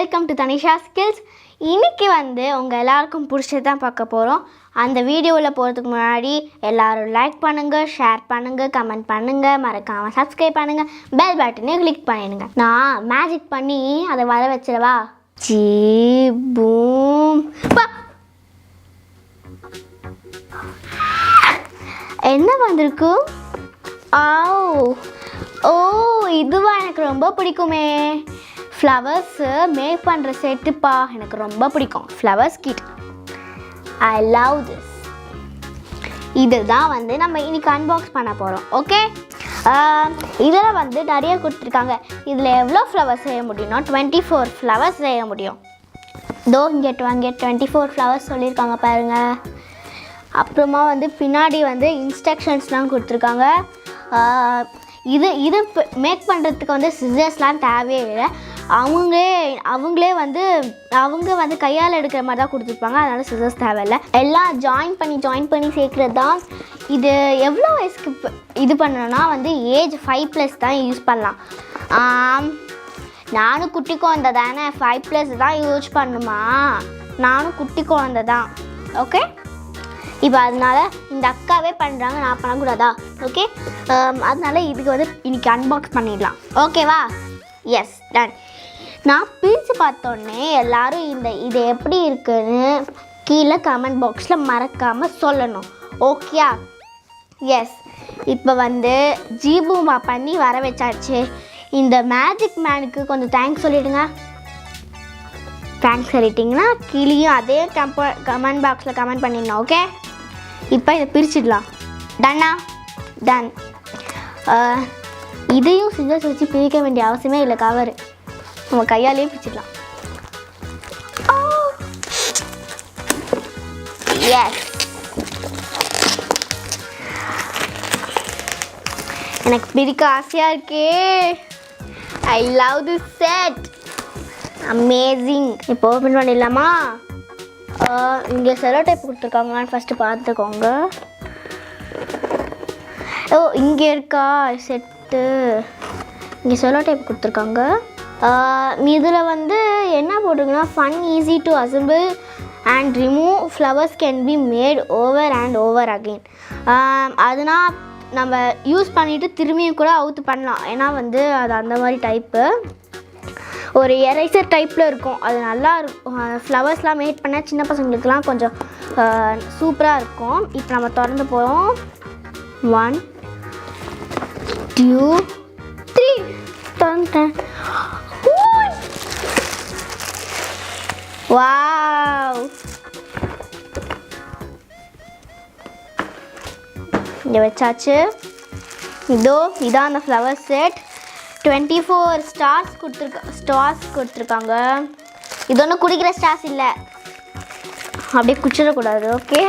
Welcome to Tanisha skills. இன்னைக்கு உங்க எல்லாருக்கும் பிடிச்சது தான் பார்க்க போறோம். அந்த வீடியோல போறதுக்கு முன்னாடி எல்லாரும் லைக் பண்ணுங்க, ஷேர் பண்ணுங்க, கமெண்ட் பண்ணுங்க, மறக்காம Subscribe பண்ணுங்க, பெல் பட்டனை கிளிக் பண்ணிடுங்க. நான் மேஜிக் பண்ணி அதை வர வச்சிரவா? ஜீ பூம். என்ன வந்திருக்கு? ஓ இதுவா எனக்கு ரொம்ப பிடிக்குமே. ஃப்ளவர்ஸ் மேக் பண்ணுற செட்டுப்பா, எனக்கு ரொம்ப பிடிக்கும். Flowers kit, I love this. இதுதான் நம்ம இன்னைக்கு அன்பாக்ஸ் பண்ண போகிறோம். ஓகே, இதில் நிறைய கொடுத்துருக்காங்க. இதில் எவ்வளோ ஃப்ளவர்ஸ் செய்ய முடியும்னா 24 ஃப்ளவர்ஸ் செய்ய முடியும். இங்கே 24 ஃப்ளவர்ஸ் சொல்லியிருக்காங்க பாருங்கள். அப்புறமா பின்னாடி இன்ஸ்ட்ரக்ஷன்ஸ்லாம் கொடுத்துருக்காங்க. இது மேக் பண்ணுறதுக்கு சிசர்ஸ்லாம் தேவையே இல்லை. அவங்களே அவங்க கையால் எடுக்கிற மாதிரி தான் கொடுத்துருப்பாங்க. அதனால் சிசர்ஸ் தேவையில்லை. எல்லாம் ஜாயின் பண்ணி சேர்க்குறது தான். இது எவ்வளோ வயசுக்கு இது பண்ணணும்னா ஏஜ் 5+ தான் யூஸ் பண்ணலாம். நானும் குட்டி குழந்தை தானே, 5+ தான் யூஸ் பண்ணுமா? நானும் குட்டி குழந்தை தான். ஓகே, இப்போ அதனால இந்த அக்காவே பண்ணுறாங்க, நான் பண்ணக்கூடாதா? ஓகே, அதனால இதுக்கு இன்னைக்கு அன்பாக்ஸ் பண்ணிடலாம். ஓகேவா? Yes, done. நான் பிரித்து பார்த்தோன்னே எல்லோரும் இது எப்படி இருக்குன்னு கீழே கமெண்ட் பாக்ஸில் மறக்காமல் சொல்லணும். ஓகேயா? எஸ், இப்போ ஜீபூமா பண்ணி வர வச்சாச்சு. இந்த மேஜிக் மேனுக்கு கொஞ்சம் தேங்க்ஸ் சொல்லிவிடுங்க. தேங்க்ஸ் சொல்லிட்டிங்கன்னா கீழேயும் அதே கமெண்ட் பாக்ஸில் கமெண்ட் பண்ணிடணும். ஓகே, இப்போ இதை பிரிச்சிடலாம். டன்னா? டன். இதையும் சிசர்ஸ் வச்சு பிரிக்க வேண்டிய அவசியமே இல்லை. கவர் நம்ம கையாலேயே பிரிச்சிடலாம். எஸ், எனக்கு பிரிக்க ஆசையாக இருக்கே. ஐ லவ் திஸ் செட், அமேசிங். இப்போ ஓப்பன் பண்ணிடலாமா? இங்கே செலோ டைப் கொடுத்துருக்காங்களான்னு ஃபஸ்ட்டு பார்த்துக்கோங்க. இங்கே இருக்கா செட்டு? இங்கே செலோ டைப் கொடுத்துருக்காங்க. இதில் என்ன போட்டிருக்குன்னா, fun, easy to assemble and remove, flowers can be made over and over again. அதனால் நம்ம யூஸ் பண்ணிவிட்டு திரும்பியும் கூட அவுத்து பண்ணலாம். ஏன்னா அது அந்த மாதிரி டைப்பு, ஒரு எரேசர் டைப்பில் இருக்கும். அது நல்லா இருக்கும். ஃப்ளவர்ஸ்லாம் மேட் பண்ண சின்ன பசங்களுக்குலாம் கொஞ்சம் சூப்பராக இருக்கும். இப்போ நம்ம திறந்து போகிறோம். 1 2 3 10. வாவ், இங்கே வச்சாச்சு. இதான் அந்த ஃப்ளவர் செட். 24 ஸ்டார்ஸ் கொடுத்துருக்காங்க. இது ஒன்றும் குடிக்கிற ஸ்டார்ஸ் இல்லை, அப்படியே குச்சிடக்கூடாது. ஓகே,